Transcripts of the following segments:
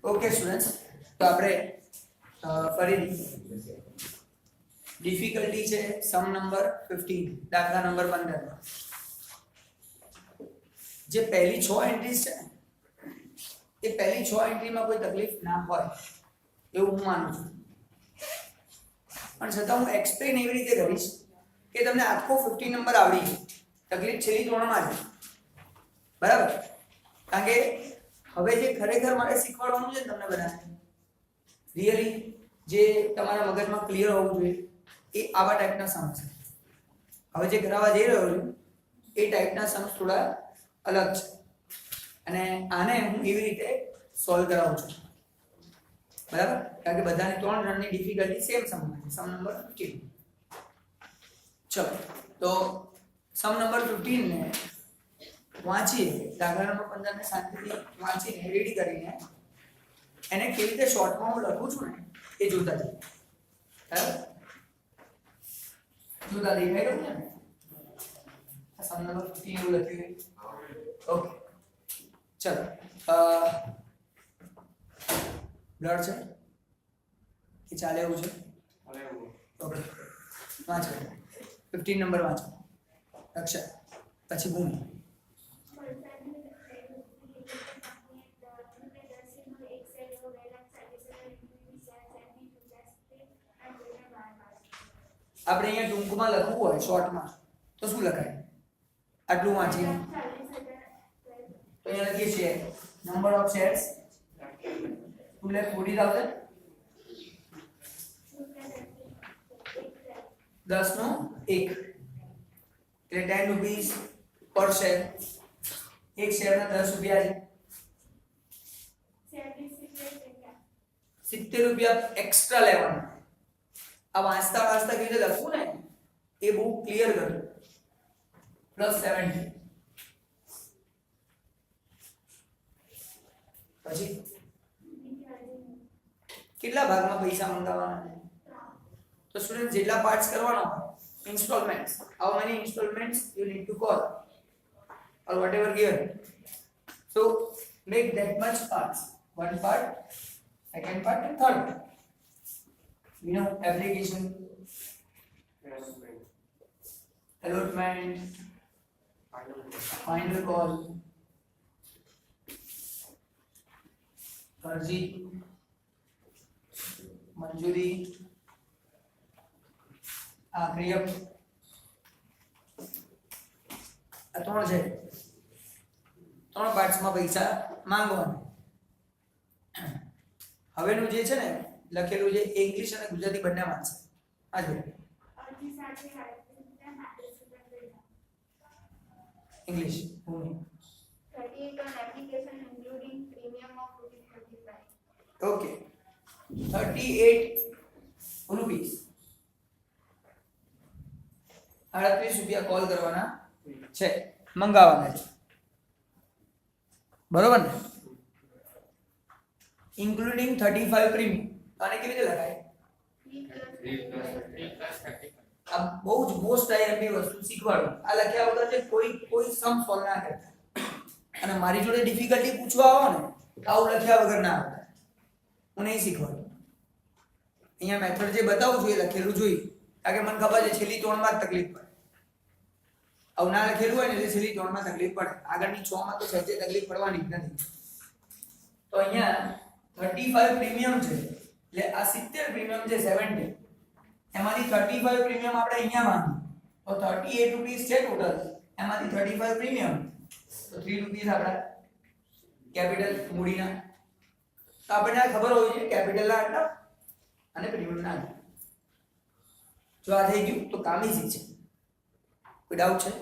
Okay students, તો આપણે ફરીથી ડિફિકલ્ટી છે સમ નંબર 15 દાખલા નંબર 15 જે પહેલી 6 એન્ટ્રીઝ છે ને એ પહેલી 6 એન્ટ્રીમાં કોઈ તકલીફ ના હોય એવું હું માનું છું, પણ છતાં હું એક્સપ્લેન એવી રીતે કરીશ કે તમને આખો 15 નંબર આવડી જાય. તકલીફ છેલ્લી ત્રણમાં છે, બરાબર? કારણ કે હવે જે ખરેખર મારે શીખવાડવાનું છે તમને બધાને રિયલી જે તમારા મગજમાં ક્લિયર હોવું જોઈએ એ આવા ટાઈપના સમ છે. હવે જે કરાવવા જઈ રહ્યો છું એ ટાઈપના સમ થોડા અલગ છે અને આને હું એવી રીતે સોલ્વ કરાવું છું, બરાબર? કારણ કે બધાની 3 રનની ડિફિકલ્ટી સેમ સમ છે, સમ નંબર 15. ચલો તો સમ નંબર 15 ને વાંચીએ, દાખલા નંબર 15 ને શાંતિથી વાંચીને રેડી કરીને એને કેવી રીતે શોર્ટમાં હું લખું છું ને એ જોતા જઈએ, બરાબર? જોતા દેખાઈ રહ્યું છે ને સમ નંબર 15 એવું લખ્યું છે. ઓકે ચલો બ્લડ છે કે ચાલે એવું છે? ઓકે વાંચો 15 નંબર વાંચો. અક્ષર પછી ભૂમિ. આપણે અહીંયા ટૂંકમાં લખવું હોય શોર્ટમાં તો શું લખાય? આટલું વાંચીને તો અહીંયા લખીએ છીએ નંબર ઓફ શેર્સ 2,40,000 10 નો 1 એટલે 10 રૂપીસ પર શેર. એક શેરના 10 રૂપિયા છે, 70 રૂપિયા એક્સ્ટ્રા લેવાના. આ વાંચતા વાંચતા કેવી રીતે લખવું ને એ બહુ ક્લિયર કર્યું. પ્લસ 70 પછી કેટલા ભાગમાં પૈસા મંગાવવાના છે? તો સ્ટુડન્ટ જેટલા પાર્ટ્સ કરવાના હોય ઇન્સ્ટોલમેન્ટ્સ, how many installments you need to call or whatever given, so make that much parts, one part, second part and third part. You know, application, allotment, final call, અરજી, મંજૂરી, ક્રિયક. આ 3 છે, 3 પાર્ટ્સમાં પૈસા માંગવાના. હવેનું જે છે ને લખેલું છે ઇંગ્લિશ અને ગુજરાતી બંનેમાં છે. આ જો English Bhumi 38 on application including premium of ₹35. Okay 38 rupees 38 રૂપિયા કોલ કરવાના છે, મંગાવવાના છે, બરોબર ને? Including 35 premium. આને કેવી રીતે લખાય? આ બહુ જ મોસ્ટ આઈએમપી વસ્તુ શીખવાડું. આ લખ્યા વગર છે કોઈ સમ સોલ્વ ના કરતા. અને મારી જોડે ડિફિકલ્ટી પૂછવા આવો ને આવું લખ્યા વગર ના આવતા. હું નહીં શીખવાડું. અહીંયા મેથડ જે બતાવું છું એ લખેલું જોઈ, કારણ કે મને ખબર છે છેલ્લી 3 માં જ તકલીફ પડે. આવું ના લખેલું હોય ને એટલે છેલ્લી 3 માં તકલીફ પડે, આગળની 6 માં તો સહેજે તકલીફ પડવાની જ નથી. તો અહીંયા 35 પ્રીમિયમ છે એટલે આ 70 પ્રીમિયમ છે 70, એમાંથી 35 પ્રીમિયમ આપણે અહીંયા માંગીએ તો 38 રૂપીસ છે ટોટલ, એમાંથી 35 પ્રીમિયમ તો 3 રૂપીસ આપણા કેપિટલ મૂડીના. તો આપણને આ ખબર હોવી જોઈએ કેપિટલ ના આટલા અને પ્રીમિયમ ના આટલા. જો આ થઈ ગયું તો કામ ઈઝી છે. કોઈ ડાઉટ છે?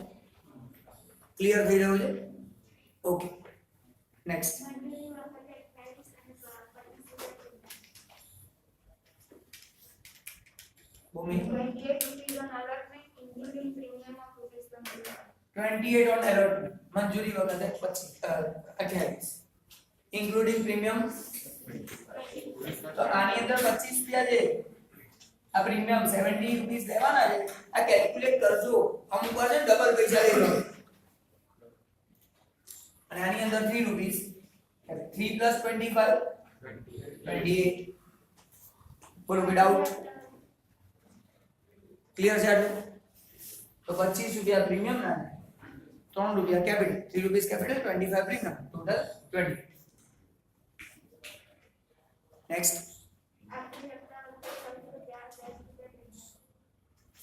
ક્લિયર થઈ રહ્યું છે? Okay next. Bhumi 28 rupees on allotment including premium of ₹25. 28 on allotment મંજૂરી વખતે પછી 28 ઇન્ક્લુડિંગ પ્રીમિયમ. તો આની અંદર 25 રૂપિયા છે, આ પ્રીમિયમ 70 રૂપીસ લેવાના છે. આ કેલ્ક્યુલેટ કરજો, અમુક વાર છે ડબલ પૈસા લઈ લો. અને આની અંદર 3 રૂપીસ 3 + 25 28 બોલો વિદાઉટ ક્લિયર છે આટલું તો 25 રૂપિયા પ્રીમિયમ ના 3 રૂપિયા capital 3 rupees capital 25 premium total 20 next After chapter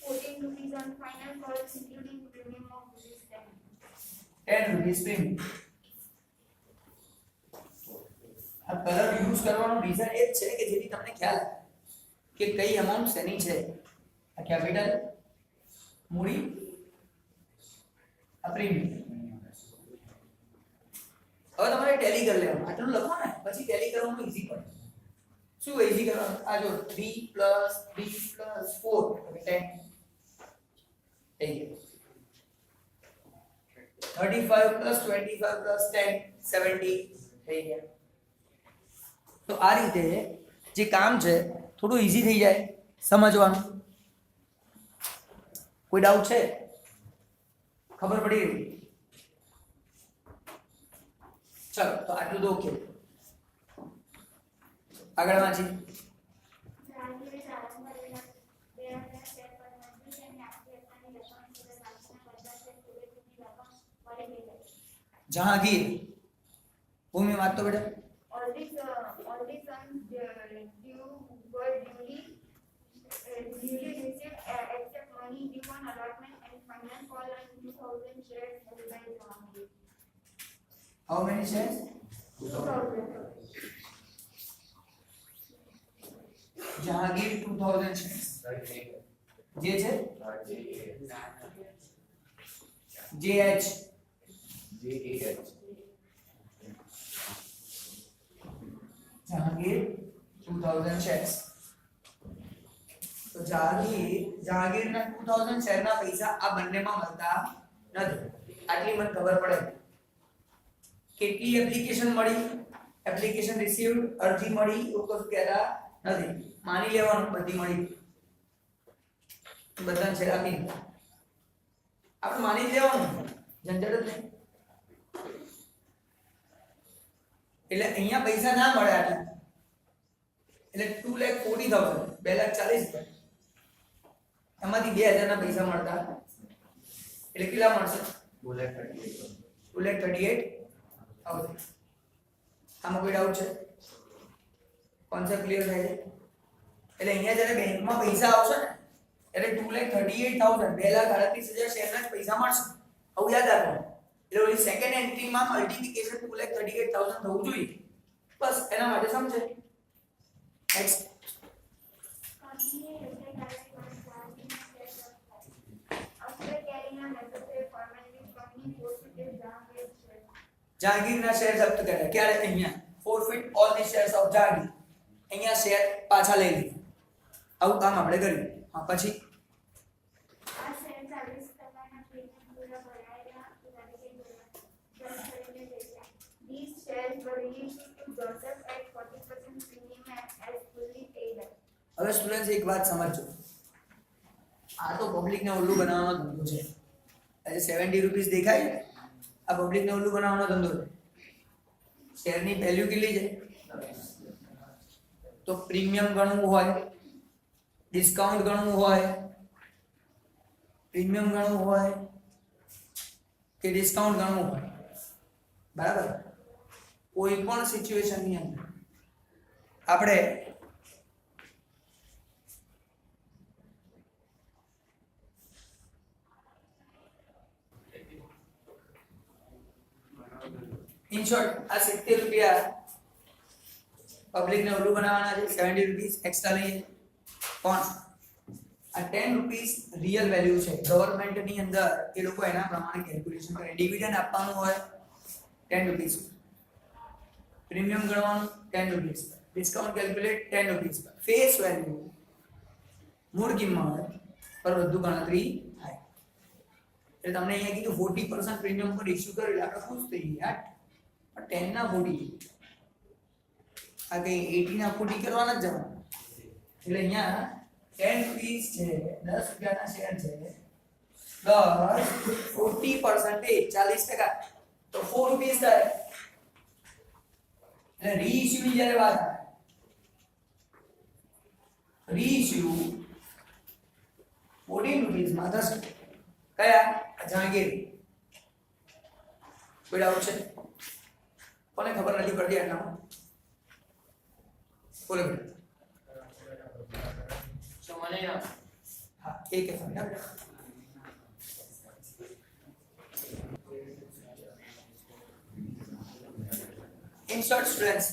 14 rupees on final calls including premium of rupees 10. 10 rupees premium આ કલર યુઝ કરવાનો રીઝન એ જ છે કે જેથી તમને ખ્યાલ આવે કે કઈ અમાઉન્ટ શેની છે આ કેપિટલ મૂડી આ પ્રીમિયમ હવે તમારે ટેલી કરી લેવાનું આટલું લખો ને પછી ટેલી કરવાનું ઈઝી પડે શું ઈઝી કરવાનું આ જો 3 + 3 + 4 એટલે 10 થઈ ગયું 35 + 25 + 10 70 થઈ ગયા તો આ રીતે જે કામ છે થોડું ઈઝી થઈ જાય સમજવાનું કોઈ ડાઉટ છે ખબર પડી ગઈ ચલો તો આટલું તો ઓકે આગળ વાંચી જહાંગીર ભૂમિ વાત તો બેટા All these sums due were duly received except money due on allotment and final call on 2000 shares held by Jahangir. how many shares 2000. Jahangir 2000 shares જે છે JH જહાંગીર 2000 shares તો જહાંગીરના 2000 શેર ના પૈસા આ બંનેમાં મળતા નથી આટલી મને ખબર પડે કેટલી એપ્લિકેશન મળી એપ્લિકેશન રિસીવ્ડ અરજી મળી એવું કશું કહેતા નથી માની લેવાનું બધી મળી બધાને શેર આપી દીધા આપણે માની જ લેવાનું ઝંઝટ જ નહીં એટલે અહીંયા પૈસા ના મળે આટલા એટલે 2,40,000 2,40,000 એમાંથી 2,000 ના પૈસા મળતા એટલે કેટલા મળશે 2,38,000 આમાં કોઈ ડાઉટ છે કોન્સેપ્ટ ક્લિયર થાય છે એટલે અહીંયા જ્યારે બેંકમાં પૈસા આવશે ને એટલે 2,38,000 2,38,000 શેરના જ પૈસા મળશે આવું યાદ રાખવાનું એટલે ઓલી સેકન્ડ એન્ટ્રીમાં મલ્ટીપ્લિકેશન 2,38,000 થવું જોઈએ બસ એના માટે સમજે next After carrying out necessary formalities, company forfeited Jahangir's shares. જહાંગીરના શેર જપ્ત કર્યા ક્યારે અહીંયા forfeit all the shares of Jahangir અહીંયા શેર પાછા લઈ લીધા આવું કામ આપણે કર્યું હા પછી આ શેર 40% પ્રીમિયમ પૂરા ભરાયેલા તરીકે જપ્ત કરીને વેચ્યા. These shares were released to Joseph at 40% premium as fully paid up. હવે સ્ટુડન્ટ્સ એક વાત સમજજો આ તો પબ્લિકને ઉલ્લુ બનાવવાનો ધંધો છે આજે 70 રૂપીસ દેખાય છે આ પબ્લિકને ઉલ્લુ બનાવવાનો ધંધો છે શેરની વેલ્યુ કેટલી છે તો પ્રીમિયમ ગણવું હોય ડિસ્કાઉન્ટ ગણવું હોય પ્રીમિયમ ગણવું હોય કે ડિસ્કાઉન્ટ ગણવું હોય બરાબર કોઈ પણ સિચ્યુએશનની અંદર આપણે ઇન શોર્ટ આ 70 રૂપિયા પબ્લિકને ઓલું બનાવવાના છે 70 રૂપીસ એક્સ્ટ્રા લઈએ પણ આ 10 રૂપીસ રિયલ વેલ્યુ છે ગવર્નમેન્ટની અંદર એ લોકો એના પ્રમાણે કેલ્ક્યુલેશન કરે ડિવિડન્ડ આપવાનું હોય 10 રૂપીસ પ્રીમિયમ ગણવાનું 10 rupees discount calculate 10 rupees face value મૂળ કિંમત પર બધું ગણતરી થાય એટલે તમને અહીંયા કીધું 40% પ્રીમિયમ પર ઇશ્યુ કર્યું એટલે આપણે ખુશ થઈ ગયા 10 ના 40 આ કઈ 80 ના 40 કરવાના જ જવાનું એટલે અહીંયા 10 રૂપીસ છે 10 રૂપિયાના શેર છે 10 40% 40% તો 4 રૂપીસ થાય એટલે રીઇશ્યુ ની જ્યારે વાત આવે રીઇશ્યુ 14 રૂપીસ માં થશે કયા જહાંગીર કોઈ ડાઉટ છે કોને ખબર નથી પડતી આટલામાં બોલો હા એક in short students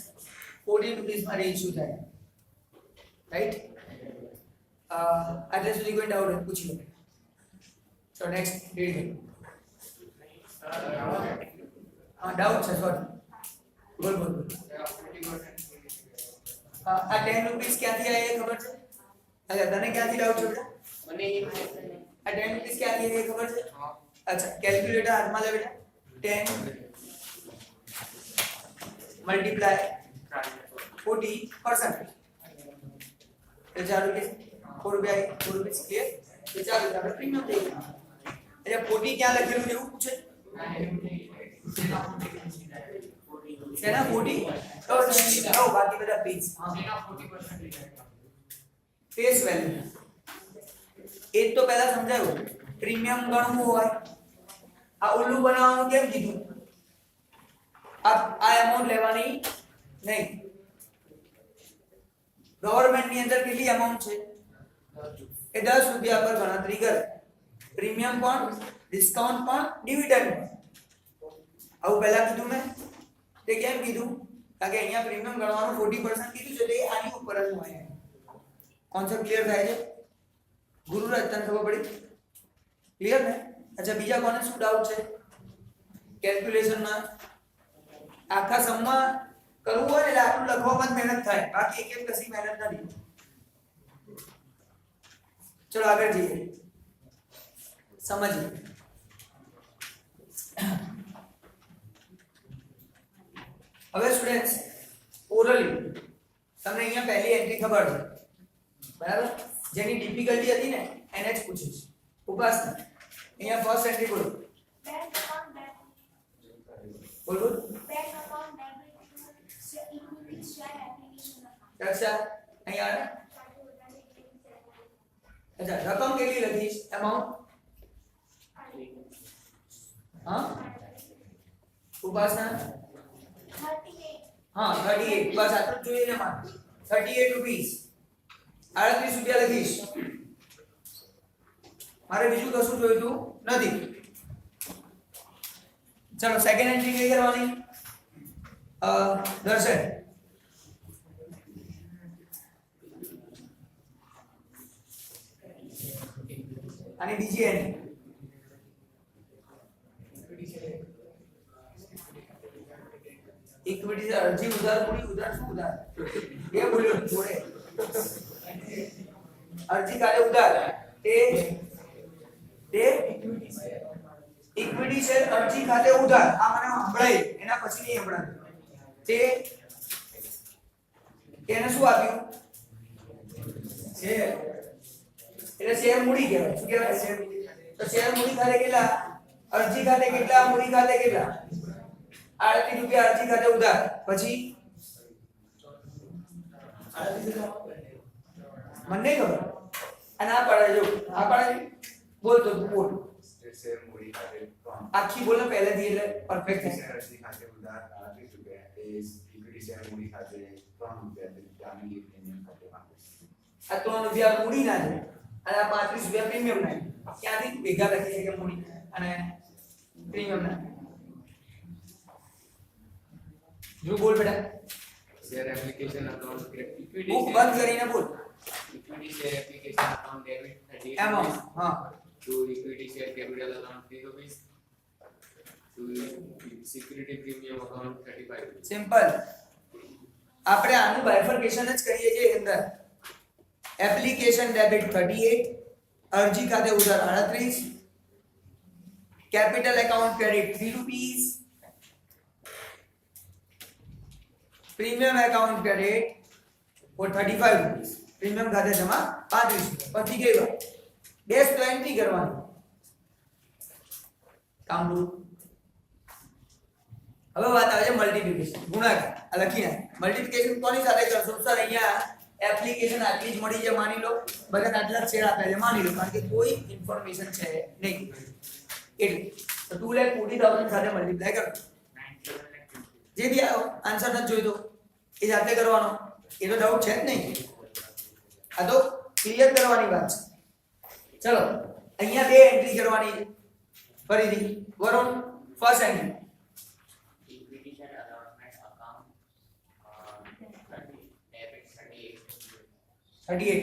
14 rupees માં reissue થાય right આટલે સુધી કોઈ ડાઉટ હોય પૂછી લો so next read હા ડાઉટ છે સોરી બોલ બોલ આ 10 રૂપીસ ક્યાંથી આવ્યા એ ખબર છે અચ્છા તને ક્યાંથી ડાઉટ છે બેટા મને આ 10 રૂપીસ ક્યાંથી આવ્યા એ ખબર છે અચ્છા કેલ્ક્યુલેટર હાથમાં લે બેટા 10 multiply 40% तो 4 रुपीस 4 रुपीस क्लियर तो 4 रुपया प्रीमियम देगा એટલે 40 ક્યાં લખેલું છે એવું પૂછે સેના 40 તો બાકી બધા પેજ સેના 40% ફેસ વેલ્યુ એ તો પહેલા સમજાયું પ્રીમિયમ ગણવું હોય આ ઉલ્લુ બનાવવાનું કેમ કીધું अब આ અમાઉન્ટ લેવાની નહીં ગવર્નમેન્ટ ની અંદર કેટલી અમાઉન્ટ છે એ 10 રૂપિયા પર ગણતરી કરે પ્રીમિયમ પણ ડિસ્કાઉન્ટ પણ ડિવિડન્ડ પણ આવું પહેલા કીધું મેં તે કેમ કીધું કારણ કે અહીંયા પ્રીમિયમ ગણવાનું 40% કીધું છે તે આની ઉપર જ હોય કોન્સેપ્ટ ક્લિયર થાય છે ગુરુરાજ તને ખબર પડી ક્લિયર ને અચ્છા બીજા કોને શું ડાઉટ છે કેલ્ક્યુલેશન માં આખા સમમાં કરવું હોય એટલે આટલું લખવામાં જ મહેનત થાય બાકી એક કશી મહેનત નથી ચલો આગળ જઈએ સમજીએ હવે સ્ટુડન્ટ્સ ઓરલી તમને અહીંયા પહેલી એન્ટ્રી ખબર છે બરાબર જેની ડિફિકલ્ટી હતી ને એને જ પૂછીશ ઉપાસના અહીંયા ફર્સ્ટ એન્ટ્રી બોલો બોલો અચ્છા અહીંયા અચ્છા રકમ કેટલી લખીશ અમાઉન્ટ હા ઉપાસના હા 38 બસ આટલું જોઈએ ને મારે 38 રૂપીસ 38 રૂપિયા લખીશ મારે બીજું કશું જોઈતું નથી ચલો સેકન્ડ એન્ટ્રી કઈ કરવાની દર્શન અને બીજી એન્ટ્રી इक्विटी से अर्जी उधार पूरी उधार શું ઉધાર એ બોલ્યો જોડે અરજી કાલે ઉધાર તે ઇક્વિટી શેર અરજી ખાતે ઉધાર આ મને સંભળાય એના પછી નહીં સંભળાય તે એને શું આપ્યું શેર એટલે શેર મૂડી કહેવાય શું કહેવાય શેર તો શેર મૂડી ખાતે કેટલા અરજી ખાતે કેટલા મૂડી ખાતે કેટલા 38 રૂપિયા અરજી ખાતે ઉધાર પછી મને ખબર અને આ પડે જો આ પડે બોલ તો બોલ શેર મૂડી ખાતે આખી બોલ પહેલેથી એટલે પરફેક્ટ છે અરજી ખાતે ઉધાર 38 રૂપિયા એ ઇક્વિટી શેર મૂડી ખાતે 3 રૂપિયા જામીન પ્રીમિયમ ખાતે 35 આ 3 રૂપિયા મૂડી ના છે અને આ 35 રૂપિયા પ્રીમિયમ ના ક્યાંથી ભેગા લખી છે કે મૂડી અને પ્રીમિયમ ના જો બોલ બેટા share application account equity book બંધ કરીને બોલ equity share application account debit 38 એમાં હા to equity share capital account 3 rupees to security premium account 35 rupees. Simple આપણે આનું બાયફર્કેશન જ કરીએ છીએ અંદર એપ્લિકેશન ડેબિટ 38 અરજી ખાતે ઉધાર 38 capital account credit 3 rupees premium account credit वो 35 रुपीस प्रीमियम खाते जमा 35 पति गई बात डेस तो एंट्री करवानी काम लो હવે વાત આવે છે મલ્ટીપ્લિકેશન, ગુણાકાર. આ લખી નાખ. મલ્ટીપ્લિકેશન કોની સાથે કરશો સર? અહીંયા એપ્લિકેશન આટલી જ મળી છે માની લો, બધા આટલા જ શેર આપ્યા છે માની લો, કારણ કે કોઈ ઇન્ફોર્મેશન છે નહીં એટલે તો 2,40,000 સાથે મલ્ટીપ્લાય કરો. જે બી આન્સર નથી જોઈતો એ જાતે કરવાનો, એ તો ડાઉટ છે જ નહીં. આ તો ક્લિયર કરવાની વાત છે. ચલો અહીંયા બે એન્ટ્રી કરવાની છે. ફરીથી Varun, first entry Equity share allotment account, debit 38. 38.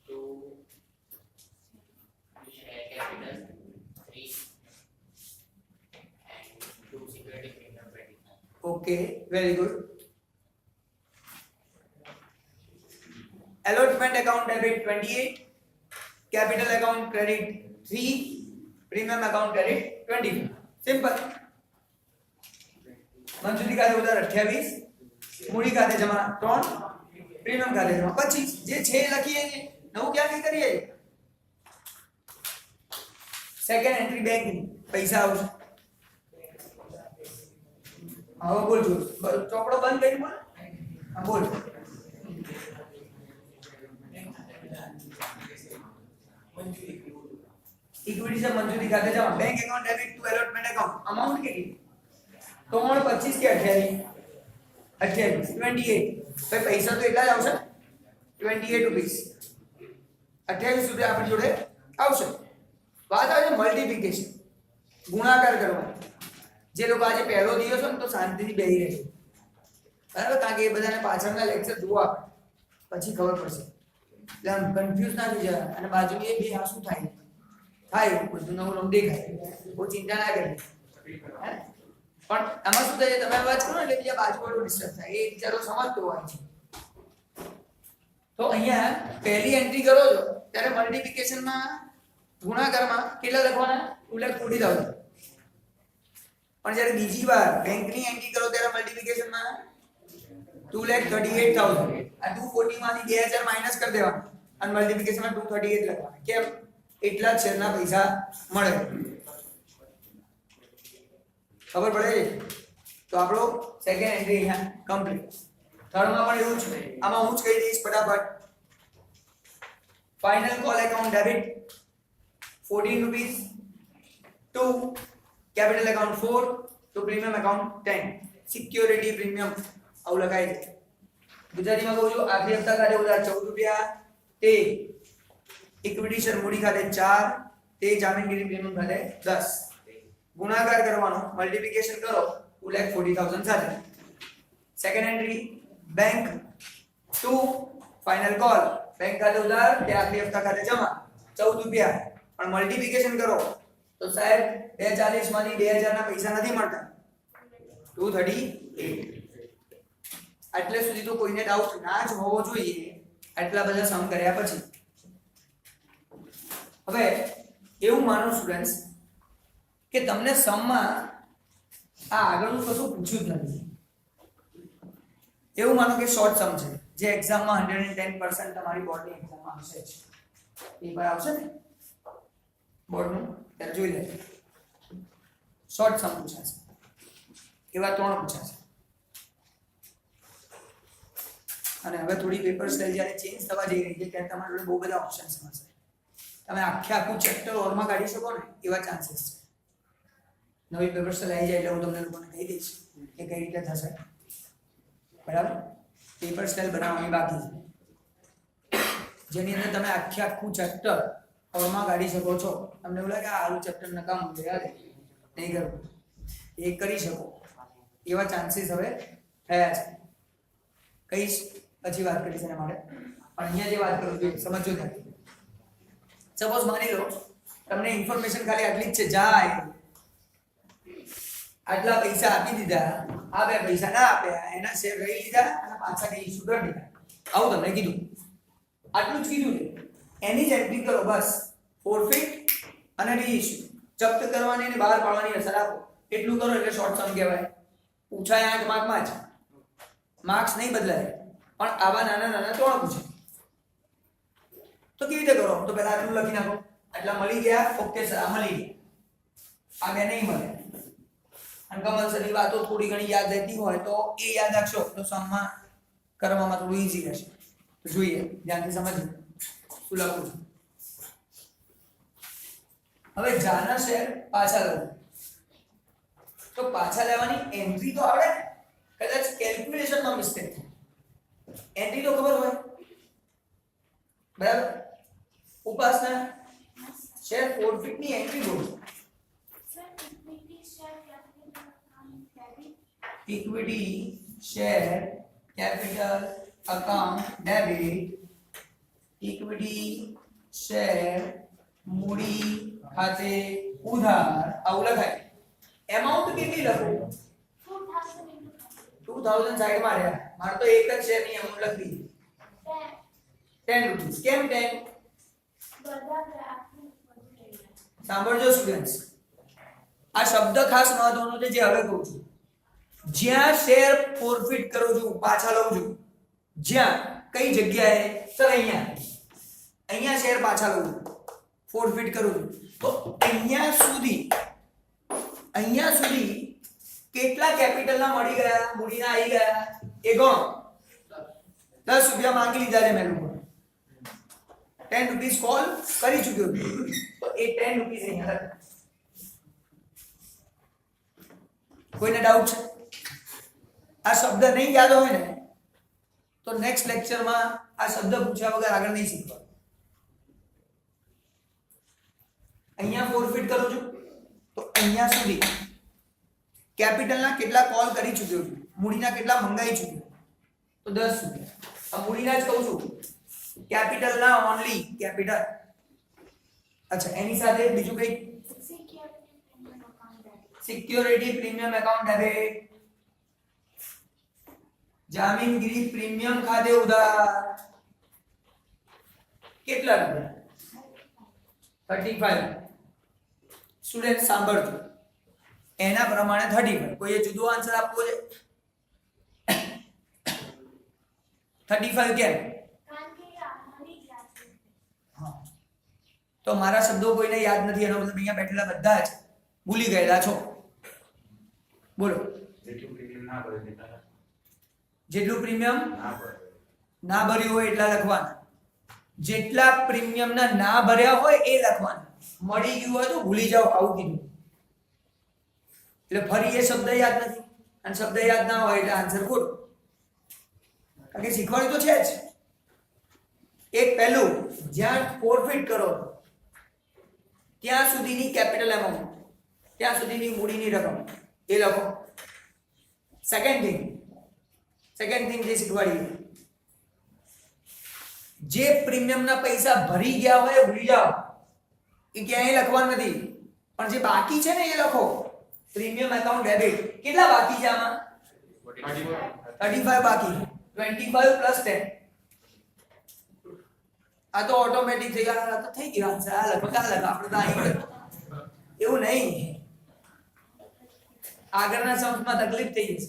To share capital 3 and to security premium 25. Okay, very good. Allotment account debit 28, capital account credit 3, premium account credit 25. Simple. મંજૂરી ખાતે ઉધાર 28, મૂડી ખાતે જમા 3, પ્રીમિયમ ખાતે જમા 25. જે છે એ લખીએ છીએ, નવું ક્યાં કઈ કરીએ. સેકન્ડ એન્ટ્રી બેંક પૈસા આવશે. હવે બોલ જો ચોપડો બંધ કરી બોલ. હા બોલ. इक्विटी से मंजूरी खाते जमा bank account debit to allotment account amount કેટલી 3 25 કે 28 28 ભાઈ પૈસા તો એટલા જ આવશે 28 રૂપીસ 28 રૂપિયા આપણી જોડે આવશે. વાત આવે છે મલ્ટીપ્લિકેશન, ગુણાકાર કરવાનો. જે લોકો આજે પહેલો દિવસ હોય ને તો શાંતિથી બેહી રહેશે બરાબર, કારણ કે એ બધાને પાછળના લેક્ચર જોવા પછી ખબર પડશે એટલે આમ કન્ફ્યુઝ ના થઈ જાય. અને બાજુની એ બે આ શું થાય બધું નવું નવું દેખાય, બહુ ચિંતા ના કરવી. પણ આમાં શું થાય, તમે વાત કરો ને એટલે બીજા બાજુવાળો ડિસ્ટર્બ થાય, એ વિચારો સમજતો હોય છે. તો અહીંયા પહેલી એન્ટ્રી કરો છો ત્યારે મલ્ટીપ્લિકેશનમાં ગુણાકારમાં કેટલા લખવાના 2,40,000. પણ જ્યારે બીજી વાર બેંકની એન્ટ્રી કરો ત્યારે મલ્ટીપ્લિકેશનમાં 2,38,000. આ 240 માંથી 2,000 માઈનસ કરી દેવાના અને મલ્ટીપ્લિકેશનમાં 238 લખવાના. કેમ? એટલા જ શેરના પૈસા મળે. ખબર પડે છે? તો આપણો સેકન્ડ એન્ટ્રી અહીંયા કમ્પ્લીટ. થર્ડમાં પણ એવું છે. આમાં હું જ કહી દઈશ ફટાફટ. Final call account debit 14 rupees to capital account 4 to premium account 10. Security premium આવું લખાય છે. ગુજરાતીમાં કહું છું, આખરી હપ્તા ખાતે ઉધાર 14 રૂપિયા, તે ઇક્વિટી શેર મૂડી ખાતે 4, તે જામીનગીરી પ્રીમિયમ ખાતે 10. ગુણાકાર કરવાનો, મલ્ટીપ્લિકેશન કરો 2,40,000 સાથે. Second entry bank 2 final call, bank ખાતે ઉધાર, તે આખરી હપ્તા ખાતે જમા 14 રૂપિયા. પણ મલ્ટીપ્લિકેશન કરો તો સાહેબ 240 માંથી 2,000 ના પૈસા નથી મળતા, 238. એટલે સુધી તો કોઈને ડાઉટ ના જ હોવો જોઈએ આટલા બધા સમ કર્યા પછી. હવે એવું માનો સ્ટુડન્ટ્સ કે તમને સમમાં આ આગળનું કશું પૂછ્યું જ નથી. એવું માનો કે શોર્ટ સમ છે જે એક્ઝામમાં 110% તમારી બોર્ડની એક્ઝામમાં આવશે જ. પેપર આવશે ને બોર્ડનું ત્યારે જોઈ લેજો. શોર્ટ સમ પૂછાશે, એવા 3 પૂછાશે. અને હવે થોડી પેપર સ્ટાઇલ જ્યારે ચેન્જ થવા જઈ રહી છે ત્યારે તમારા જોડે બહુ બધા ઓપ્શન્સ મળશે. તમે આખું ચેપ્ટર ઓરમાં કાઢી શકો ને એવા ચાન્સીસ છે. નવી પેપર સ્ટાઇલ આવી જાય એટલે હું તમને લોકોને કહી દઈશ કે કઈ રીતે થશે. બરાબર, પેપર સ્ટાઇલ બનાવવાની બાકી છે જેની અંદર તમે આખું ચેપ્ટર ઓરમાં કાઢી શકો છો. તમને એવું લાગે આ આલું ચેપ્ટર નકામું છે યાર નહીં કરવું, એ કરી શકો એવા ચાન્સીસ હવે થયા છે. કહીશ પછી વાત કરીશ એના માટે, પણ અહીંયા જે વાત કરું છું સમજો ધ્યાન. સપોઝ માની લો તમને ઇન્ફોર્મેશન ખાલી આટલી જ છે, જાય આટલા પૈસા આપી દીધા, આ બે પૈસા ના આપ્યા, એના શેર લઈ લીધા અને પાછા કઈ ઇશ્યુ કરી દીધા, આવું તમને કીધું. આટલું જ કીધું છે, એની જ એન્ટ્રી કરો બસ. ફોરફિટ અને રીઇશ્યુ જપ્ત કરવાની અને બહાર પાડવાની અસર આપો એટલું કરો એટલે શોર્ટ સમ કહેવાય. પૂછાય 8 માર્કમાં જ, માર્ક્સ નહીં બદલાય પણ આવા નાના નાના 3 પૂછે. તો કેવી રીતે કરો? તો પહેલા આટલું લખી નાખો, આટલા મળી ગયા, ઓકે સર આ મળી ગયા. આ બે નહીં મળે અને કમલસરની વાતો થોડી ઘણી યાદ રહેતી હોય તો એ યાદ રાખશો તો સમમાં કરવામાં થોડું ઈઝી રહેશે. તો જોઈએ ધ્યાનથી સમજીએ શું લખું છું. હવે જાના શેર પાછા લેવું તો પાછા લેવાની એન્ટ્રી તો આવડે ને, કદાચ કેલ્ક્યુલેશનમાં મિસ્ટેક થાય, એન્ટ્રી તો ખબર હોય બરાબર. ઉપાસના શેર ફોરફિટ ની એન્ટ્રી બોલો. Sir, equity share capital account debit. Equity share capital account debit. Equity share મૂડી ખાતે ઉધાર આવું લખાય. એમાઉન્ટ કેટલી લખું? 2000 into 2000 સાઈડ માં રહ્યા, મારે તો એક જ શેર ની એમાઉન્ટ લખી 10 રૂપીસ. કેમ 10? બધા ગ્રાહકને બધું લઈ લે. સાંભળજો સ્ટુડન્ટ્સ, આ શબ્દ ખાસ મહત્વનો છે જે હવે કહું છું. જ્યાં શેર ફોરફિટ કરું છું, પાછા લઉં છું, જ્યાં કઈ જગ્યાએ, સર અહીંયા શેર પાછા લઉં છું, ફોરફિટ કરું છું, તો અહીંયા સુધી કેટલા કેપિટલના મળી ગયા, મૂડીના આવી ગયા એ ગણ. 10 રૂપિયા માંગી લીધા છે મેં લોકો, 10 રૂપીસ કોલ કરી ચૂક્યો છું, તો એ 10 રૂપીસ અહીંયા લખ. કોઈને ડાઉટ છે? આ શબ્દ નહીં યાદ હોય ને તો નેક્સ્ટ લેક્ચરમાં આ શબ્દ પૂછ્યા વગર આગળ નહીં શીખવા. અહીંયા ફોરફિટ કરું છું તો અહીંયા સુધી કેપિટલના કેટલા કોલ કરી ચૂક્યો છું, મૂડીના કેટલા મંગાઈ ચૂક્યો, તો 10 રૂપિયા. આ મૂડીના જ કહું છું, કેપિટલના ઓનલી કેપિટલ. અચ્છા, એની સાથે બીજું કઈ? Security premium account debit. Security premium account debit. જામીનગીરી પ્રીમિયમ ખાતે ઉધાર કેટલા રૂપિયા? 35. સ્ટુડન્ટ સાંભળજો, એના પ્રમાણે 35. કોઈએ જુદો આન્સર આપવો છે? 35 કેમ? કારણ કે આ મળી ગયા છે. હા, તો મારા શબ્દો કોઈને યાદ નથી, એનો મતલબ અહીંયા બેઠેલા બધા જ ભૂલી ગયેલા છો. બોલો, જેટલું પ્રીમિયમ ના ભરે તેટલા જેટલું પ્રીમિયમ ના ભરે ના ભર્યું હોય એટલા લખવાના, જેટલા પ્રીમિયમના ના ભર્યા હોય એ લખવાના. મળી ગયું હોય તો ભૂલી જાઓ, આવું કીધું. એટલે ફરી એ શબ્દ યાદ નથી, અને શબ્દ યાદ ના હોય એટલે આન્સર ખોટો, કારણ કે શીખવાડ્યું તો છે જ. એક પહેલું, જ્યાં ફોરફિટ કરો ત્યાં સુધીની કેપિટલ એમાઉન્ટ, ત્યાં સુધીની મૂડીની રકમ એ લખો. સેકન્ડ થિંગ જે શીખવાડી, જે પ્રીમિયમના પૈસા ભરી ગયા હોય ભૂલી જાઓ, એ ક્યાંય લખવાનું નથી, પણ જે બાકી છે ને એ લખો. પ્રીમિયમ એકાઉન્ટ ડેબિટ કેટલા બાકી છે આમાં? 35 બાકી. 25 પ્લસ 10. આ તો ઓટોમેટિક થઈ ગયા, આ તો થઈ ગયો આન્સર. આ લખો, આ લખો, આપણે તો અહીં એવું નહીં. આગળના સમજમાં તકલીફ થઈ જશે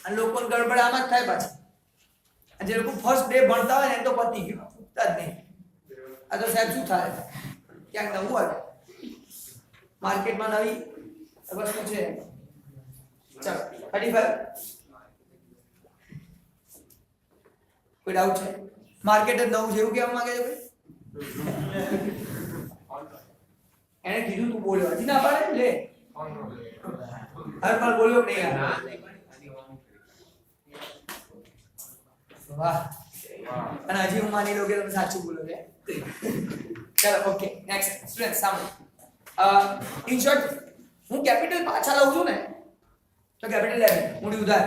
અને લોકોને ગડબડ આમાં જ થાય પાછી. જે લોકો ફર્સ્ટ ડે ભણતા હોય ને એ તો પતી ગયું, પૂછતા જ નહીં. આ તો સાહેબ શું થાય, ક્યાંક નવું આવે, માર્કેટમાં નવી વસ્તુ છે. ચાલો 35. કોઈ ડાઉટ છે? માર્કેટ જ નવું છે એવું કહેવા માંગે છે કોઈ? એને કીધું તું બોલ્યો, હજી ના પાડે લે. હર પર બોલ્યો કે નહીં યાર? વાહ. અને હજી હું માની લઉં કે તમે સાચું બોલો છો. ચાલો ઓકે, નેક્સ્ટ સ્ટુડન્ટ સાંભળો. ઇન શોર્ટ, હું કેપિટલ પાછા લઉં છું ને તો કેપિટલ ડેબિટ, મૂડી ઉધાર,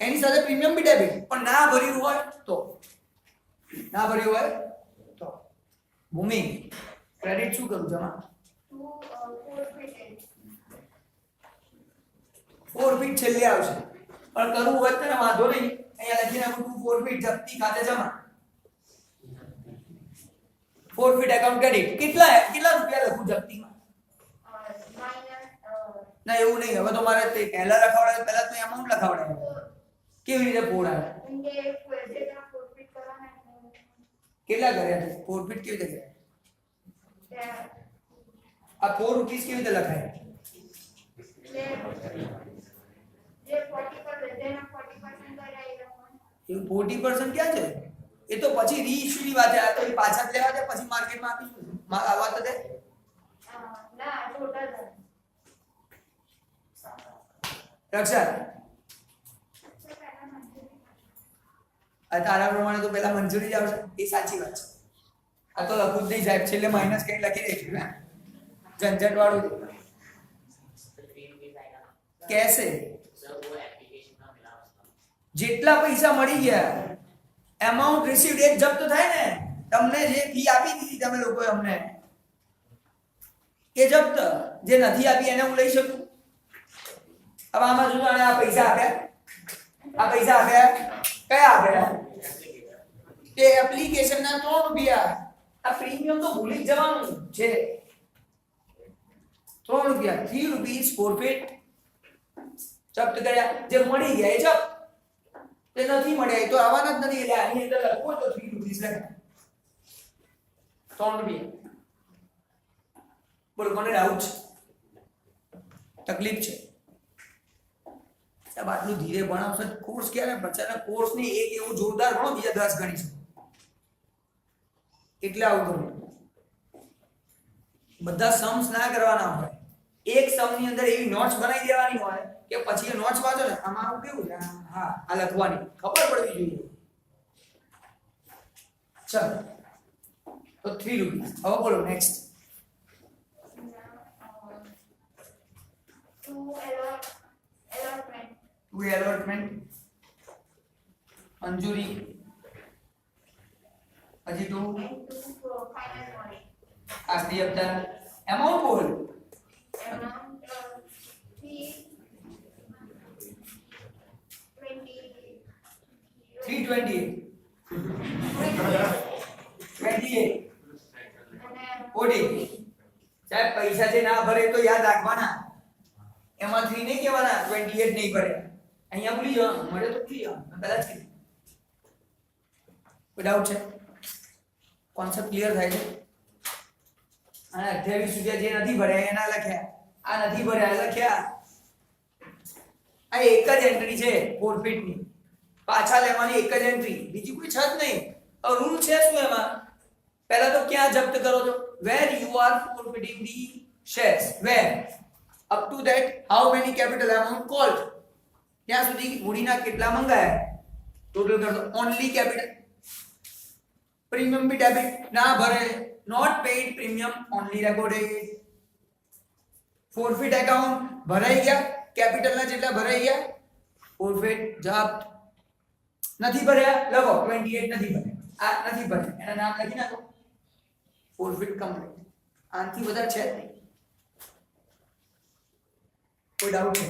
એની સાથે પ્રીમિયમ બી ડેબિટ. પણ ના ભર્યું હોય તો ભૂમિ ક્રેડિટ શું કરું જમા? To forfeited. ફોરફિટ છેલ્લે આવશે, પણ કરવું હોય તો વાંધો નહીં, અહીંયા લખી નાખું ટુ ફોરફિટ જપ્તી ખાતે જમા. ફોરફિટ એકાઉન્ટ ક્રેડિટ કેટલા રૂપિયા લખું જપ્તીમાં? ના એવું નહીં, હવે તો મારે તે પહેલા લખાવડાય, પહેલા તો એમાઉન્ટ લખાવડાય. કેવી રીતે ફોડાય? forfeit કરવાના કેટલા કર્યા છે ફોરફિટ? કેવી રીતે કર્યા? આ 4 રૂપીસ કેવી રીતે લખાય? જે 40% જેના 40% કર્યા એ લોકોને. એ 40% ક્યાં છે? એ તો પછી રીઇશ્યુ ની વાત છે. આ તો એ પાછા જ લેવા છે, પછી માર્કેટમાં આપીશું. આ વાત તો ના ટોટલ રક્ષા આ તારા પ્રમાણે તો પેલા મંજૂરી જ આવશે. એ સાચી વાત છે. આ તો લખું જ નહીં સાહેબ, છેલ્લે માઇનસ કઈ લખી દઈશું ને, ઝંઝટ વાળું. तो 3 रुपीस आएगा कैसे? सर वो एप्लीकेशन का मिला उसका જેટલા પૈસા મળી ગયા, એમાઉન્ટ રિસીવ્ડ એ જપ્ત થાય ને. તમને જે ફી આપી દીધી તમે લોકોએ અમને, એ જપ્ત. જે નથી આપી એને હું લઈ શકું. હવે આમાં શું જાણે આ પૈસા આપ્યા, આ પૈસા આપ્યા કયા આપ્યા? તે એપ્લિકેશનના 3 રૂપિયા. આ પ્રીમિયમ તો ભૂલી જ જવાનું છે. 3 રૂપિયા, 3 રૂપીસ ફોરફિટ જપ્ત કર્યા. જે મળી ગયા એ જપ્ત, તે નથી મળ્યા એ તો આવવાના જ નથી. એટલે આની અંદર લખવો તો 3 રૂપીસ લખાય. 3 રૂપિયા. બોલો કોને ડાઉટ છે, તકલીફ છે? સાહેબ આટલું ધીરે ભણાવશે કોર્સ ક્યારે બચ્ચાના કોર્સ ની એક એવું જોરદાર ભણો, બીજા 10 ગણીશું. એટલે આવું કરું. બધા સમ્સ ના કરવાના હોય. એક સમ ની અંદર એવી નોટ્સ બનાવી દેવાની હોય કે પછી એ નોટ્સ વાંચો ને, આમાં આવું કેવું છે, હા આ લખવાની ખબર પડવી જોઈએ. ચાલો તો 3 રૂપીસ. હવે બોલો next. to allotment to allotment મંજૂરી. હજી to and to final money. આખરી હપ્તા. એમાઉન્ટ બોલ. Amount 328 Audi. સાહેબ પૈસા જે ના ભરે તો યાદ રાખવાના, એમાં 3 નહીં કહેવાના, 28 નહીં ભરે. અહીંયા ભૂલી જવાનું, મળે તો ભૂલી જવાનું. મેં પહેલા જ કીધું. કોઈ ડાઉટ છે? કોન્સેપ્ટ ક્લિયર થાય છે? અને 28 રૂપિયા જે નથી ભર્યા એના લખ્યા, આ નથી ભર્યા લખ્યા. આ એક જ એન્ટ્રી છે ફોરફિટની, પાછા લેવાની એક જ એન્ટ્રી, બીજી કોઈ છે જ નહીં. હવે રૂલ છે શું એમાં? પહેલા તો ક્યાં જપ્ત કરો છો? where you are forfeiting the shares, where up to that how many capital amount called, ત્યાં સુધી મૂડીના કેટલા મંગાયા ટોટલ કર દો. only capital. પ્રીમિયમ બી ડેબિટ ના ભરે, not paid premium only recorded. forfeit account ભરાઈ ગયા, કેપિટલ ના જેટલા ભરાઈ ગયા, forfeit જપ્ત. નથી ભર્યા લખો 28 નથી ભર્યા, આ નથી ભર્યા એના નામ લખી નાખો, forfeit complete. આનથી વધારે છે જ નહીં. કોઈ ડાઉટ છે?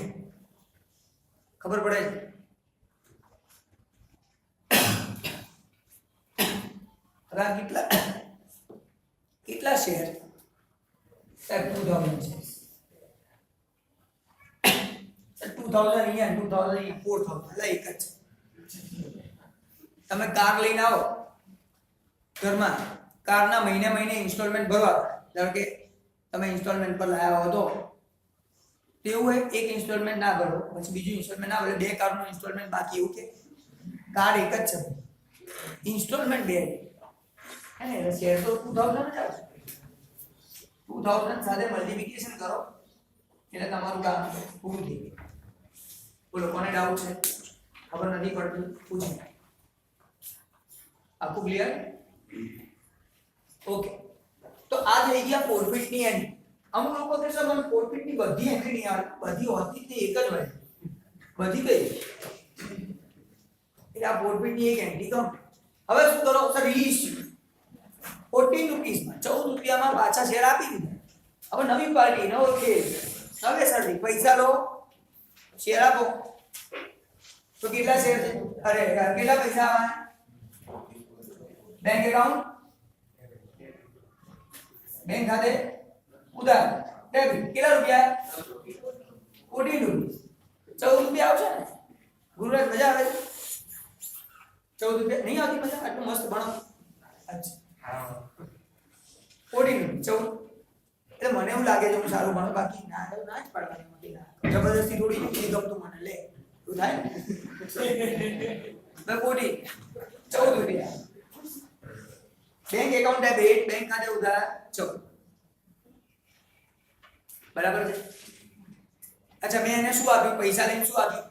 ખબર પડે છે? હવે કેટલા કેટલા શેર? 2000 છે. 2000 અહીંયા 2000 અહીંયા 4000 એટલે એક જ છે. તમે કાર લઈને આવો ઘરમાં, કારના મહિને મહિને ઇન્સ્ટોલમેન્ટ ભરવા. ધારો કે તમે ઇન્સ્ટોલમેન્ટ પર લાવ્યા હો તો તેવું હોય, એક ઇન્સ્ટોલમેન્ટ ના ભરો પછી બીજું ઇન્સ્ટોલમેન્ટ ના ભરો, 2 કારનું ઇન્સ્ટોલમેન્ટ બાકી. એવું કે કાર એક જ છે, ઇન્સ્ટોલમેન્ટ 2 હે ને. શેર તો 2000 જ આવશે. 2000 સાથે મલ્ટીપ્લિકેશન કરો એટલે તમારું કામ પૂરું થઈ ગયું. બોલો કોને ડાઉટ છે? ખબર નથી પડતી પૂછો. આખું ક્લિયર? ઓકે. તો આ થઈ ગયા ફોરફિટ ની એન્ટ્રી. અમુક લોકો કહેશે મને ફોરફિટ ની બધી એન્ટ્રી નહીં આવે. બધી હોતી તે એક જ હોય. બધી કઈ? એટલે આ ફોરફિટ ની એક એન્ટ્રી તો. હવે શું કરો? સર રીઇશ્યુ 14 રૂપીસમાં 14 રૂપિયામાં પાછા શેર આપી દીધા. હવે નવી પાર્ટી નવો કેસ નવેસરથી પૈસા લો, શેર આપો. તો કેટલા શેર છે? અરે કેટલા પૈસા આવવાના? બેંક એકાઉન્ટ, બેંક ખાતે ઉધાર ડેબિટ. કેટલા રૂપિયા? 14 રૂપિયા. 14 રૂપિયા આવશે ને? ગુરુરાજ મજા આવે છે? 14 રૂપિયા નહીં આવતી મજા? આટલું મસ્ત ભણો. અચ્છા 14 14 એટલે મને એવું લાગે છે હું સારું ભણું, બાકી ના તો ના જ પાડવાની મોટી ના જબરદસ્તી થોડી નહીં ગમતું મને લે તું થાય ને ખોટી 14 રૂપિયા બેંક એકાઉન્ટ ડેબિટ બેંક ખાતે ઉધાર 14 બરાબર છે. અચ્છા મેં એને શું આપ્યું? પૈસા લઈને શું આપ્યું?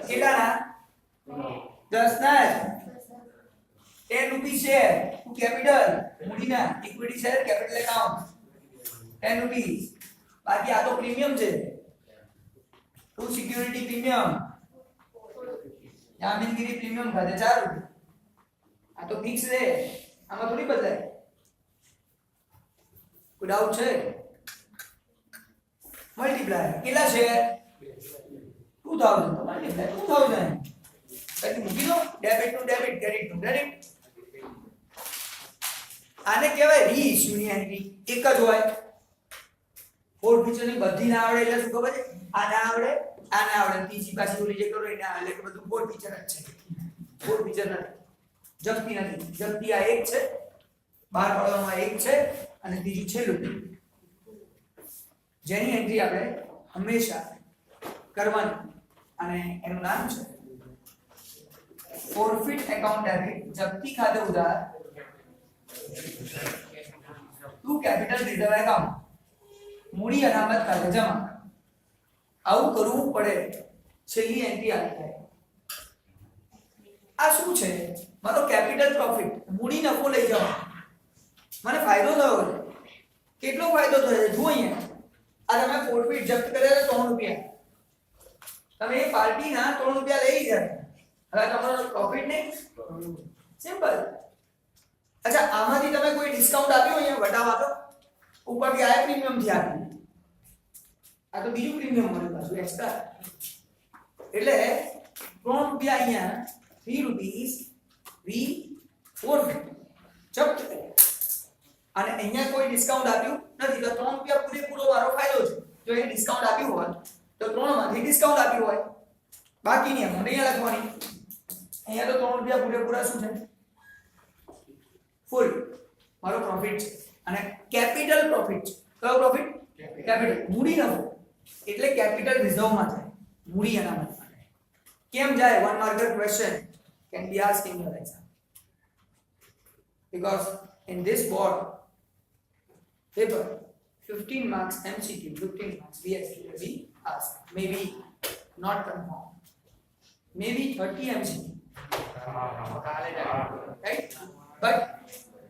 કેટલાના? 10 ના 10 રૂપિયા શેર ટુ કેપિટલ મૂડીના ઇક્વિટી શેર કેપિટલ એકાઉન્ટ 10 રૂપિયા. બાકી આ તો પ્રીમિયમ છે ટુ સિક્યુરિટી પ્રીમિયમ જામીનગીરી પ્રીમિયમ ખાતે 4 રૂપિયા. આ તો ફિક્સ છે, આમાં થોડી બદલાય. કોઈ ડાઉટ છે? મલ્ટીપ્લાયર કેટલા છે? 2000 તો મલ્ટીપ્લાય 2000 એટલે મૂકી દો. ડેબિટ નું ડેબિટ, ક્રેડિટ નું ક્રેડિટ. આને કહેવાય રીઇશ્યુની એન્ટ્રી. એક જ હોય. ફોર ફીચરની બધી ના આવડે એટલે શું ખબર છે? આ ના આવડે, આ ના આવડે, ત્રીજી પાછી ઓલી જે કરો એને એટલે કે બધું ફોર ફીચર જ છે. ફોર ફીચર નથી, જપ્તી નથી. જપ્તી આ એક છે, બહાર પાડવામાં એક છે અને ત્રીજું છેલ્લું જેની એન્ટ્રી આપણે હંમેશા કરવાની અને એનું નામ છે ફોરફિટ એકાઉન્ટ ડેબિટ જપ્તી ખાતે ઉધાર ટુ કેપિટલ રિઝર્વ એકાઉન્ટ મૂડી અનામત ખાતે જમા. આવું કરવું પડે. છેલ્લી એન્ટ્રી આવી થાય. આ શું છે? મારો કેપિટલ પ્રોફિટ, મૂડી નફો લઈ જાઓ. મને ફાયદો થયો છે. કેટલો ફાયદો થયો છે? જુઓ અહીંયા. આ તમે ફોરફિટ જપ્ત કરેલા 3 રૂપિયા, તમે એ પાર્ટીના 3 રૂપિયા લઈ ગયા. હવે તમારો પ્રોફિટ નહીં? સિમ્પલ. અચ્છા આમાંથી તમે કોઈ ડિસ્કાઉન્ટ આપ્યું અહીંયા વટાવા તો ઉપરથી આ પ્રીમિયમ થી આપ્યું. આ તો બીજું પ્રીમિયમ મળ્યું પાછું એક્સ્ટ્રા. એટલે 3 રૂપિયા અહીંયા 3 રૂપીસ વી ફોરફિટ જપ્ત કર્યા અને અહીંયા કોઈ ડિસ્કાઉન્ટ આપ્યું નથી તો 3 રૂપિયા પૂરેપૂરો મારો ફાયદો છે. જો એ ડિસ્કાઉન્ટ આપ્યું હોય તો 3 માંથી ડિસ્કાઉન્ટ આપ્યું હોય, બાકીની અમાઉન્ટ અહીંયા લખવાની. અહીંયા તો 3 રૂપિયા પૂરેપૂરા શું છે? ફૂલ મારો પ્રોફિટ છે. અને કેપિટલ પ્રોફિટ છે. કયો પ્રોફિટ? કેપિટલ. મૂડી નફો એટલે કેપિટલ રિઝર્વમાં જાય, મૂડી અનામત. કેમ જાય? 1 marker question can be asked in your exam because in this board paper 15 marks MCQ, 15 marks VSQ will be asked. Maybe not confirmed, maybe 30 MCQ, right? But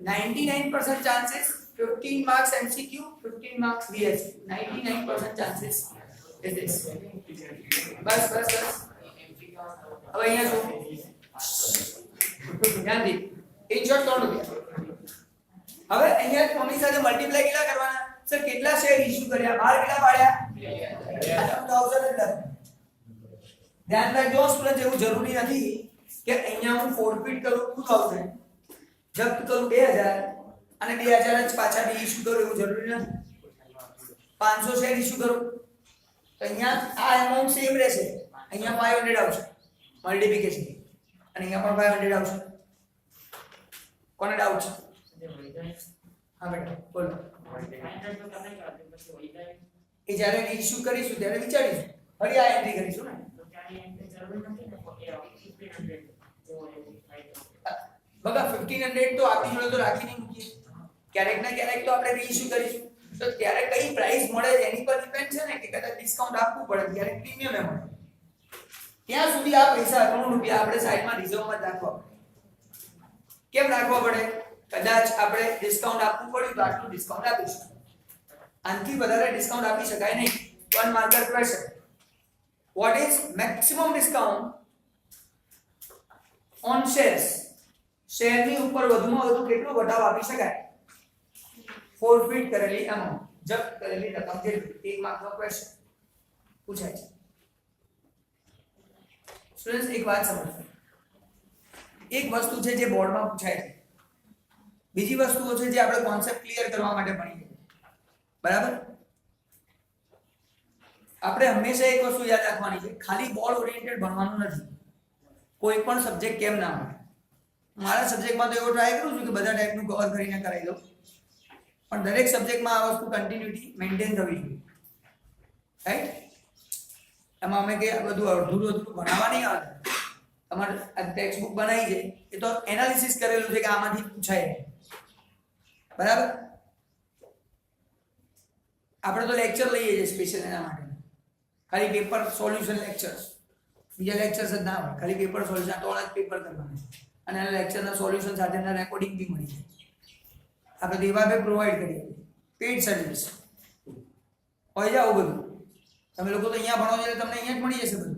99% chances 15 marks MCQ, 15 marks VSQ. 99% chances is this. બસ હવે અહીંયા શું ધ્યાનથી in short 3 રૂપિયા. હવે અહીંયા કોની સાથે multiply કેટલા કરવાના? સર કેટલા શેર ઇશ્યુ કર્યા? બહાર કેટલા પાડ્યા? 2000. ધ્યાન રાખજો સ્ટુડન્ટ, એવું જરૂરી નથી કે અહીંયા હું ફોરફિટ કરું 2000, જપ્ત કરું 2000 અને 2000 જ પાછા ઇશ્યુ કરું, એવું જરૂરી નથી. 500 શેર ઇશ્યુ કરું તો અહીંયા આ એમાઉન્ટ સેમ રહેશે. અહીંયા 500 આવશે મલ્ટીપ્લિકેશન અને અહીંયા પણ 500 આવશે. કોને ડાઉટ છે? હા બેટા બોલો. એ જ્યારે રીઇશ્યુ કરીશું ત્યારે વિચારીશું, ફરી આ એન્ટ્રી કરીશું ને. બગા 1500 તો આપણી જોડે તો રાખી નહીં મૂકીએ. ક્યારેક ને ક્યારેક તો આપણે રીઇશ્યુ કરીશું તો ત્યારે કઈ પ્રાઇસ મળે એની પર ડિપેન્ડ છે ને, કે કદાચ ડિસ્કાઉન્ટ આપવું પડે, ત્યારે પ્રીમિયમ એ મળે. ત્યાં સુધી આ પૈસા 3 રૂપિયા આપણે સાઈડમાં રિઝર્વમાં રાખવા પડે. કેમ રાખવા પડે? કદાચ આપણે ડિસ્કાઉન્ટ આપવું પડ્યું તો આટલું ડિસ્કાઉન્ટ આપીશું. આનાથી વધારે ડિસ્કાઉન્ટ આપી શકાય નહીં. 1 marker question. What is maximum discount on shares? શેરની ઉપર વધુમાં વધુ કેટલો ઘટાડો આપી શકાય? ફોરફિટ કરેલી અમાઉન્ટ, જપ્ત કરેલી રકમ જેટલી. 1 માર્કનો ક્વેશ્ચન પૂછાય છે. સ્ટુડન્ટ્સ એક વાત સમજો. એક વસ્તુ છે જે બોર્ડમાં પૂછાય છે, બીજી વસ્તુઓ છે જે આપણે કોન્સેપ્ટ ક્લિયર કરવા માટે ભણીએ. બરાબર? આપણે હંમેશા એક વસ્તુ યાદ રાખવાની છે, ખાલી બોર્ડ ઓરિએન્ટેડ ભણવાનું નથી. કોઈ પણ સબ્જેક્ટ કેમ ના હોય. મારા સબ્જેક્ટમાં તો એવો ટ્રાય કરું છું કે બધા ટાઈપનું કવર કરીને કરાવી દઉં. પણ દરેક સબ્જેક્ટમાં આ વસ્તુ કન્ટિન્યુટી મેન્ટેન થવી જોઈએ, રાઈટ? એમાં અમે કે બધું અડધું ભણાવવા નહીં આવે. તમારે આ ટેક્સ્ટ બુક બનાવી છે એ તો એનાલિસિસ કરેલું છે કે આમાંથી પૂછાય, બરાબર? આપણે તો લેક્ચર લઈએ છીએ સ્પેશિયલ એના માટે, ખાલી પેપર સોલ્યુશન લેક્ચર્સ, બીજા લેક્ચર્સ જ ના હોય, ખાલી પેપર સોલ્યુશન તો જ પેપર કરવાના અને એના લેક્ચરના સોલ્યુશન સાથેના રેકોર્ડિંગ બી મળી જાય. આપણે દેવાભાઈ પ્રોવાઈડ કરીએ, પેઇડ સર્વિસ હોય છે આવું બધું. તમે લોકો તો અહીંયા ભણો છો એટલે તમને અહીંયા જ મળી જશે બધું.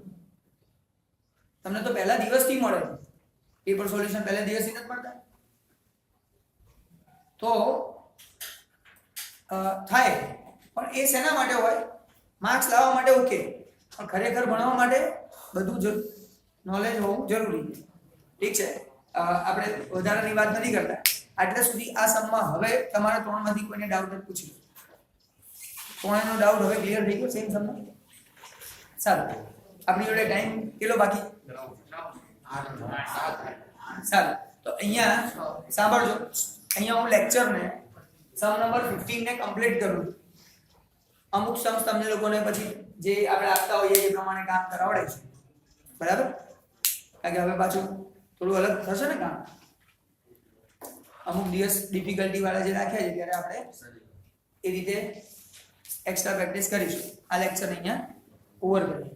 તમને તો પહેલા દિવસથી મળે, પેપર સોલ્યુશન પહેલા દિવસથી નથી મળતા. તો થાય, પણ એ શેના માટે હોય? માર્ક્સ લાવવા માટે ઓકે, પણ ખરેખર ભણવા માટે બધું નોલેજ હોવું જરૂરી છે. ઠીક છે, આપણે વધારાની વાત નથી કરતા. આટલા સુધી આ સમમાં હવે તમારા ત્રણમાંથી કોઈને ડાઉટ નથી પૂછ્યું? કોઈનો ડાઉટ હવે ક્લિયર થઈ ગયો સેમ સમમાં? સારું, આપણી જોડે ટાઈમ કેટલો બાકી? સારું, તો અહીંયા સાંભળજો, અહીંયા હું લેક્ચરને સમ નંબર 15 ને કમ્પ્લીટ કરું. અમુક સમ્સ તમને લોકોને પછી જે આપણે આપતા હોઈએ એ પ્રમાણે કામ કરાવડે છે, બરાબર? કારણ કે હવે પાછું થોડું અલગ થશે ને કામ. અમુક દિવસ ડિફિકલ્ટી વાળા જે રાખ્યા છે ત્યારે આપણે એ રીતે એક્સ્ટ્રા પ્રેક્ટિસ કરીશું. આ લેક્ચર અહીંયા ઓવર કરીએ.